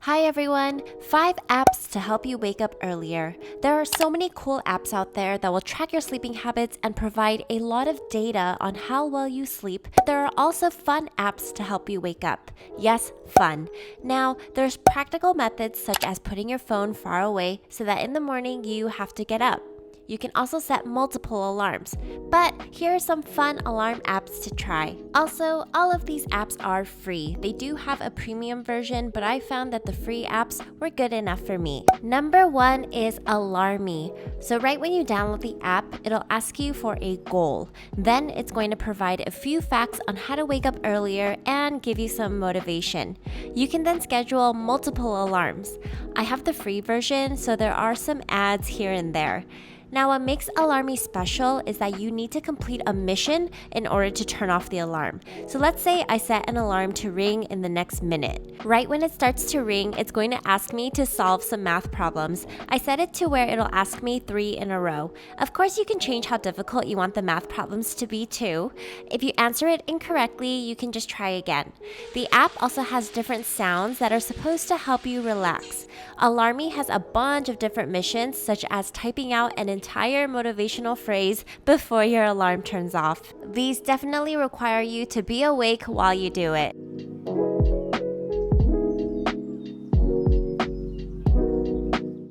Hi everyone! 5 apps to help you wake up earlier. There are so many cool apps out there that will track your sleeping habits and provide a lot of data on how well you sleep. But there are also fun apps to help you wake up. Yes, fun. Now, there's practical methods such as putting your phone far away so that in the morning you have to get up. You can also set multiple alarms. But here are some fun alarm apps to try. Also, all of these apps are free. They do have a premium version, but I found that the free apps were good enough for me. Number 1 is Alarmy. So right when you download the app, it'll ask you for a goal. Then it's going to provide a few facts on how to wake up earlier and give you some motivation. You can then schedule multiple alarms. I have the free version, so there are some ads here and there. Now, what makes Alarmy special is that you need to complete a mission in order to turn off the alarm. So let's say I set an alarm to ring in the next minute. Right when it starts to ring, it's going to ask me to solve some math problems. I set it to where it'll ask me 3 in a row. Of course, you can change how difficult you want the math problems to be too. If you answer it incorrectly, you can just try again. The app also has different sounds that are supposed to help you relax. Alarmy has a bunch of different missions, such as typing out an entire motivational phrase before your alarm turns off. These definitely require you to be awake while you do it.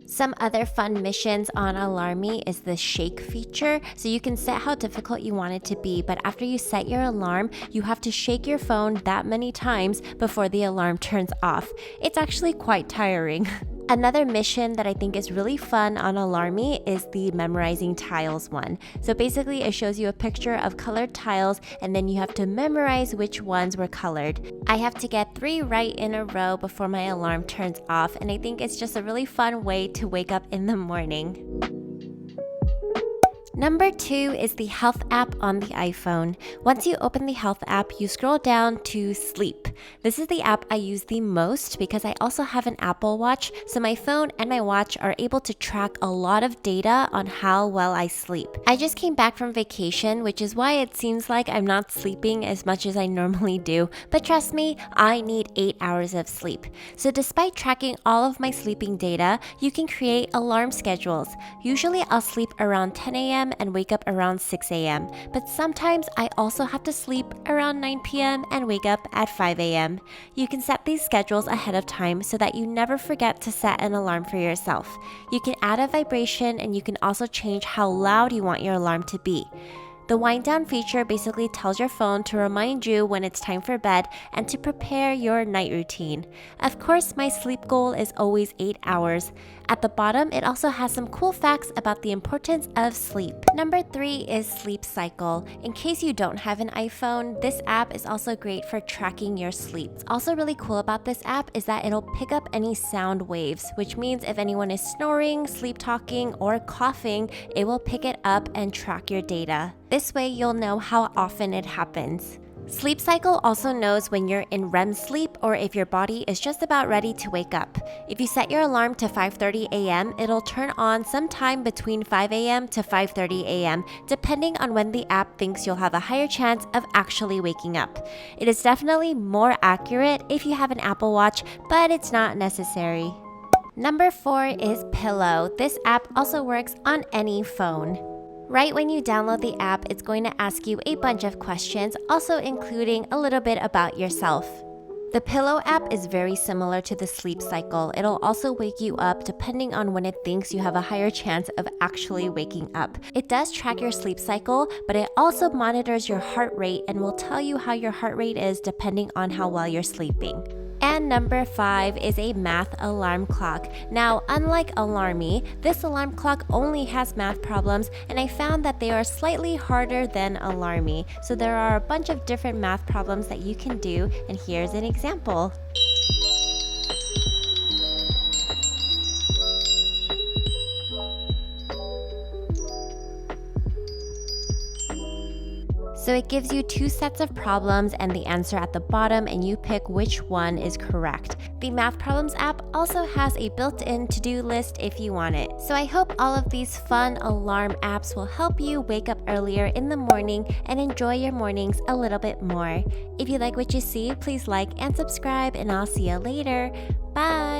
Some other fun missions on Alarmy is the shake feature. So you can set how difficult you want it to be, but after you set your alarm, you have to shake your phone that many times before the alarm turns off. It's actually quite tiring. Another mission that I think is really fun on Alarmy is the memorizing tiles one. So basically it shows you a picture of colored tiles and then you have to memorize which ones were colored. I have to get 3 right in a row before my alarm turns off, and I think it's just a really fun way to wake up in the morning. Number 2 is the Health app on the iPhone. Once you open the Health app, you scroll down to Sleep. This is the app I use the most because I also have an Apple Watch, so my phone and my watch are able to track a lot of data on how well I sleep. I just came back from vacation, which is why it seems like I'm not sleeping as much as I normally do, but trust me, I need 8 hours of sleep. So despite tracking all of my sleeping data, you can create alarm schedules. Usually I'll sleep around 10 a.m. and wake up around 6 a.m. But sometimes I also have to sleep around 9 p.m. and wake up at 5 a.m. You can set these schedules ahead of time so that you never forget to set an alarm for yourself. You can add a vibration, and you can also change how loud you want your alarm to be. The wind down feature basically tells your phone to remind you when it's time for bed and to prepare your night routine. Of course, my sleep goal is always 8 hours. At the bottom, it also has some cool facts about the importance of sleep. Number 3 is Sleep Cycle. In case you don't have an iPhone, this app is also great for tracking your sleep. What's also really cool about this app is that it'll pick up any sound waves, which means if anyone is snoring, sleep talking, or coughing, it will pick it up and track your data. This way, you'll know how often it happens. Sleep Cycle also knows when you're in REM sleep or if your body is just about ready to wake up. If you set your alarm to 5:30 a.m., it'll turn on sometime between 5 a.m. to 5:30 a.m., depending on when the app thinks you'll have a higher chance of actually waking up. It is definitely more accurate if you have an Apple Watch, but it's not necessary. Number 4 is Pillow. This app also works on any phone. Right when you download the app, it's going to ask you a bunch of questions, also including a little bit about yourself. The Pillow app is very similar to the Sleep Cycle. It'll also wake you up depending on when it thinks you have a higher chance of actually waking up. It does track your sleep cycle, but it also monitors your heart rate and will tell you how your heart rate is depending on how well you're sleeping. And number 5 is a math alarm clock. Now, unlike Alarmy, this alarm clock only has math problems, and I found that they are slightly harder than Alarmy. So there are a bunch of different math problems that you can do, and here's an example. So it gives you 2 sets of problems and the answer at the bottom, and you pick which one is correct. The Math Problems app also has a built-in to-do list if you want it. So I hope all of these fun alarm apps will help you wake up earlier in the morning and enjoy your mornings a little bit more. If you like what you see, please like and subscribe, and I'll see you later. Bye!